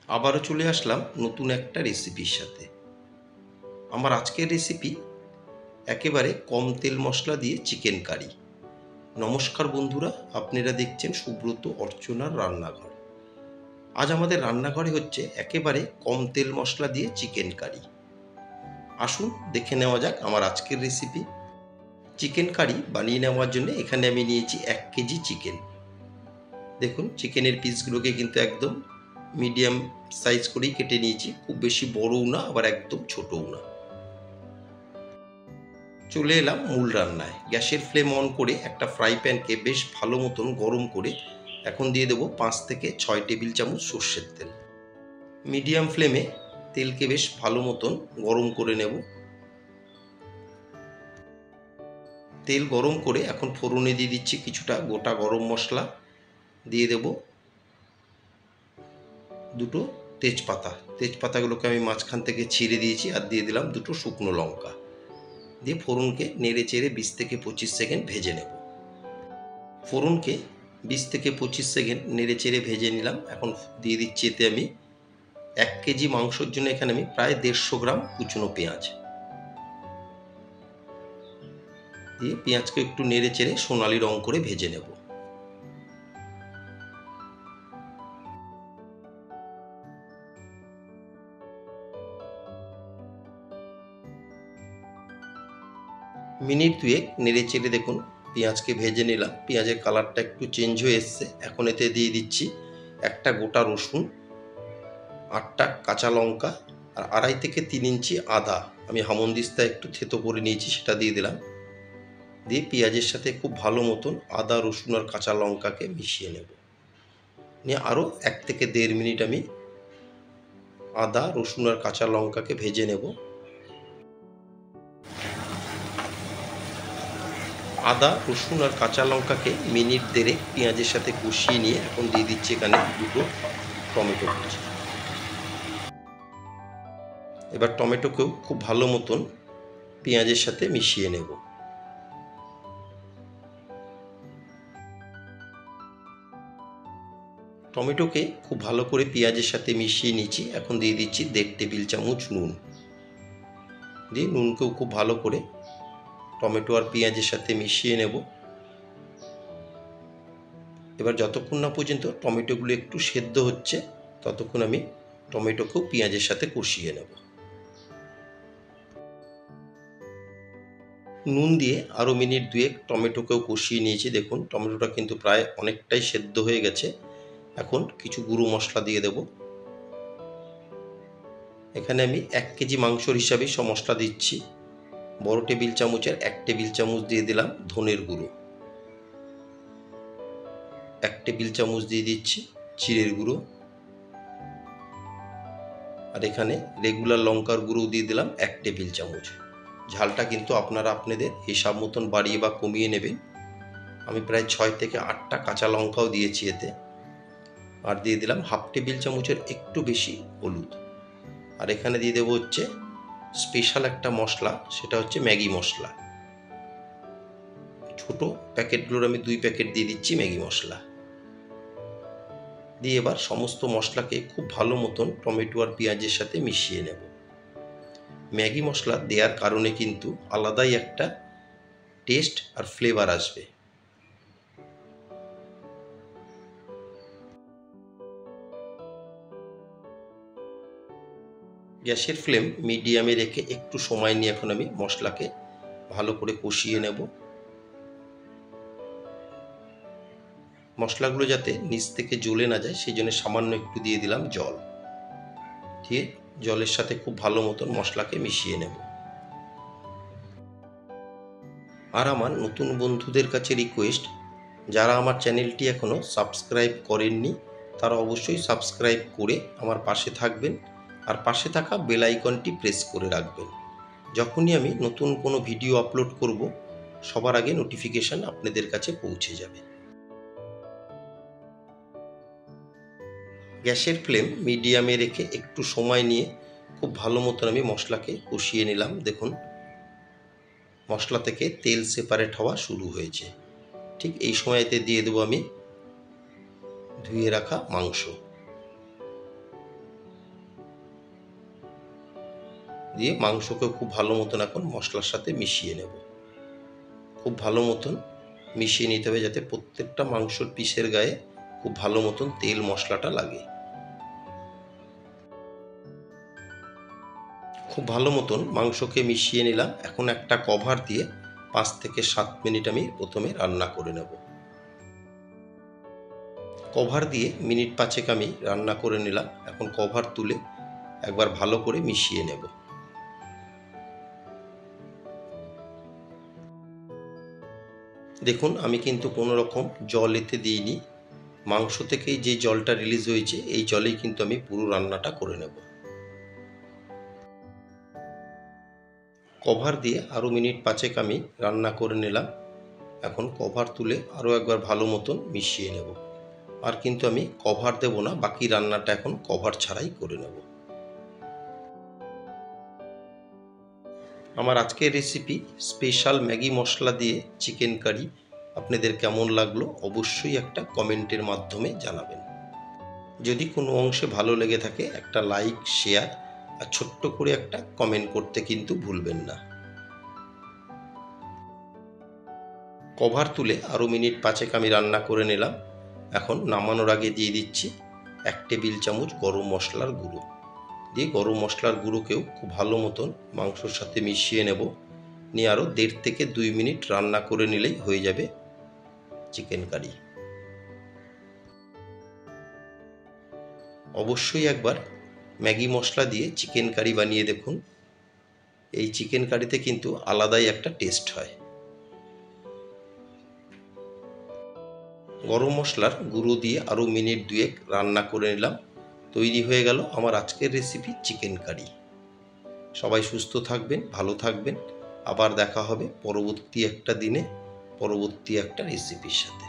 আবারও চলে আসলাম নতুন একটা রেসিপির সাথে। আমার আজকের রেসিপি একেবারে কম তেল মশলা দিয়ে চিকেন কারি। নমস্কার বন্ধুরা, আপনারা দেখছেন সুব্রত অর্চনার রান্নাঘর। আজ আমাদের রান্নাঘরে হচ্ছে একেবারে কম তেল মশলা দিয়ে চিকেন কারি। আসুন দেখে নেওয়া যাক আমার আজকের রেসিপি। চিকেন কারি বানিয়ে নেওয়ার জন্য এখানে আমি নিয়েছি 1 কেজি চিকেন। দেখুন চিকেনের পিসগুলোকে কিন্তু একদম মিডিয়াম সাইজ করেই কেটে নিয়েছি, খুব বেশি বড়ও না আবার একদম ছোটও না। চলে এলাম মূল রান্নায়। গ্যাসের ফ্লেম অন করে একটা ফ্রাই প্যানকে বেশ ভালো মতন গরম করে এখন দিয়ে দেবো 5 থেকে 6 টেবিল চামচ সর্ষের তেল। মিডিয়াম ফ্লেমে তেলকে বেশ ভালো মতন গরম করে নেব। তেল গরম করে এখন ফোড়নে দিয়ে দিচ্ছি কিছুটা গোটা গরম মশলা, দিয়ে দেব দুটো তেজপাতাগুলোকে আমি মাঝখান থেকে ছিঁড়ে দিয়েছি, আর দিয়ে দিলাম দুটো শুকনো লঙ্কা। দিয়ে ফোড়নকে নেড়ে চেড়ে 20 থেকে 25 সেকেন্ড ভেজে নেব। ফোড়নকে 20 থেকে 25 সেকেন্ড নেড়ে চেড়ে ভেজে নিলাম। এখন দিয়ে দিচ্ছি এতে আমি 1 কেজি মাংসর জন্য এখানে আমি প্রায় 150 গ্রাম কুচনো পেঁয়াজ দিয়ে পেঁয়াজকে একটু নেড়ে চেড়ে সোনালি রং করে ভেজে নেব। মিনিট দুয়েক নেড়ে চেড়ে দেখুন পেঁয়াজকে ভেজে নিলাম। পেঁয়াজের কালারটা একটু চেঞ্জ হয়ে এসছে। এখন এতে দিয়ে দিচ্ছি একটা গোটা রসুন, 8টা কাঁচা লঙ্কা, আর 2.5 থেকে 3 ইঞ্চি আদা আমি হামনদিস্তায় একটু থেতো করে নিয়েছি, সেটা দিয়ে দিলাম। দিয়ে পেঁয়াজের সাথে খুব ভালো মতন আদা রসুন আর কাঁচা লঙ্কাকে মিশিয়ে নেব। নিয়ে আরও 1 থেকে 1.5 মিনিট আমি আদা রসুন আর কাঁচা লঙ্কাকে ভেজে নেব। আদা রসুন আর কাঁচা লঙ্কাকে মিনিট 1.5 পেঁয়াজের সাথে কষিয়ে নিয়ে এখন দিয়ে দিচ্ছি এখানে দুটো টমেটো কুচি। এবার টমেটোকেও খুব ভালো মতন পেঁয়াজের সাথে মিশিয়ে নেব। টমেটোকে খুব ভালো করে পেঁয়াজের সাথে মিশিয়ে নিচ্ছি। এখন দিয়ে দিচ্ছি 1.5 টেবিল চামচ নুন। দিয়ে নুনকেও খুব ভালো করে টমেটো আর পেঁয়াজের সাথে মিশিয়ে নেব। এবার যতক্ষণ না পর্যন্ত টমেটোগুলো একটু সেদ্ধ হচ্ছে ততক্ষণ আমি টমেটোকেও পেঁয়াজের সাথে কষিয়ে নেব। নুন দিয়ে আরও মিনিট দুয়েক টমেটোকেও কষিয়ে নিয়েছি। দেখুন টমেটোটা কিন্তু প্রায় অনেকটাই সেদ্ধ হয়ে গেছে। এখন কিছু গুঁড়ো মশলা দিয়ে দেব। এখানে আমি 1 কেজি মাংসর হিসাবে সব মশলা দিচ্ছি। বড় টেবিল চামচের 1 টেবিল চামচ দিয়ে দিলাম ধনের গুঁড়ো, 1 টেবিল চামচ দিয়ে দিচ্ছি জিরের গুঁড়ো, আর এখানে রেগুলার লঙ্কার গুঁড়ো দিয়ে দিলাম 1 টেবিল চামচ। ঝালটা কিন্তু আপনারা আপনাদের হিসাব মতন বাড়িয়ে বা কমিয়ে নেবেন। আমি প্রায় 6 থেকে 8টা কাঁচা লঙ্কাও দিয়েছি এতে। আর দিয়ে দিলাম 1/2 টেবিল চামচের একটু বেশি হলুদ। আর এখানে দিয়ে দেবো হচ্ছে স্পেশাল একটা মশলা, সেটা হচ্ছে ম্যাগি মশলা। ছোট প্যাকেটগুলোর আমি 2 প্যাকেট দিয়ে দিচ্ছি ম্যাগি মশলা। দিয়ে এবার সমস্ত মশলাকে খুব ভালো মতন টমেটো আর পেঁয়াজের সাথে মিশিয়ে নেব। ম্যাগি মশলা দেওয়ার কারণে কিন্তু আলাদাই একটা টেস্ট আর ফ্লেভার আসবে। গ্যাসের ফ্লেম মিডিয়ামে রেখে একটু সময় নিয়ে এখন আমি মশলাকে ভালো করে কষিয়ে নেব। মশলাগুলো যাতে নিচ থেকে জ্বলে না যায় সেই জন্য সামান্য একটু দিয়ে দিলাম জল। দিয়ে জলের সাথে খুব ভালো মতন মশলাকে মিশিয়ে নেব। আর আমার নতুন বন্ধুদের কাছে রিকোয়েস্ট, যারা আমার চ্যানেলটি এখনও সাবস্ক্রাইব করেননি তারা অবশ্যই সাবস্ক্রাইব করে আমার পাশে থাকবেন, আর পাশে থাকা বেল আইকনটি প্রেস করে রাখবেন। যখনই আমি নতুন কোনো ভিডিও আপলোড করব সবার আগে নোটিফিকেশান আপনাদের কাছে পৌঁছে যাবে। গ্যাসের ফ্লেম মিডিয়ামে রেখে একটু সময় নিয়ে খুব ভালো মতন আমি মশলাকে কষিয়ে নিলাম। দেখুন মশলা থেকে তেল সেপারেট হওয়া শুরু হয়েছে। ঠিক এই সময়তে দিয়ে দেবো আমি ধুয়ে রাখা মাংস। দিয়ে মাংসকে খুব ভালো মতন এখন মশলার সাথে মিশিয়ে নেব। খুব ভালো মতন মিশিয়ে নিতে হবে যাতে প্রত্যেকটা মাংসর পিসের গায়ে খুব ভালো মতন তেল মশলাটা লাগে। খুব ভালো মতন মাংসকে মিশিয়ে নিলাম। এখন একটা কভার দিয়ে 5 থেকে 7 মিনিট আমি প্রথমে রান্না করে নেব। কভার দিয়ে মিনিট 5 আমি রান্না করে নিলাম। এখন কভার তুলে একবার ভালো করে মিশিয়ে নেব। দেখুন আমি কিন্তু কোনো রকম জল এতে দিইনি। মাংস থেকেই যে জলটা রিলিজ হয়েছে এই জলেই কিন্তু আমি পুরো রান্নাটা করে নেব। কভার দিয়ে আরও মিনিট 5 আমি রান্না করে নিলাম। এখন কভার তুলে আরও একবার ভালো মতন মিশিয়ে নেব। আর কিন্তু আমি কভার দেব না, বাকি রান্নাটা এখন কভার ছাড়াই করে নেব। আমার আজকের রেসিপি স্পেশাল ম্যাগি মশলা দিয়ে চিকেন কারি আপনাদের কেমন লাগলো অবশ্যই একটা কমেন্টের মাধ্যমে জানাবেন। যদি কোনো অংশে ভালো লেগে থাকে একটা লাইক, শেয়ার আর ছোট্ট করে একটা কমেন্ট করতে কিন্তু ভুলবেন না। কভার তুলে আরও মিনিট 5 আমি রান্না করে নিলাম। এখন নামানোর আগে দিয়ে দিচ্ছি 1 টেবিল চামচ গরম মশলার গুঁড়ো। দিয়ে গরম মশলার গুঁড়োকেও খুব ভালো মতন মাংসর সাথে মিশিয়ে নেব। নিয়ে আরও 1.5 থেকে 2 মিনিট রান্না করে নিলেই হয়ে যাবে চিকেন কারি। অবশ্যই একবার ম্যাগি মশলা দিয়ে চিকেন কারি বানিয়ে দেখুন। এই চিকেন কারিতে কিন্তু আলাদাই একটা টেস্ট হয়। গরম মশলার গুঁড়ো দিয়ে আরও মিনিট 2 রান্না করে নিলাম। তৈরি হয়ে গেল আমার আজকের রেসিপি চিকেন কারি। সবাই সুস্থ থাকবেন, ভালো থাকবেন। আবার দেখা হবে পরবর্তী একটা দিনে পরবর্তী একটা রেসিপির সাথে।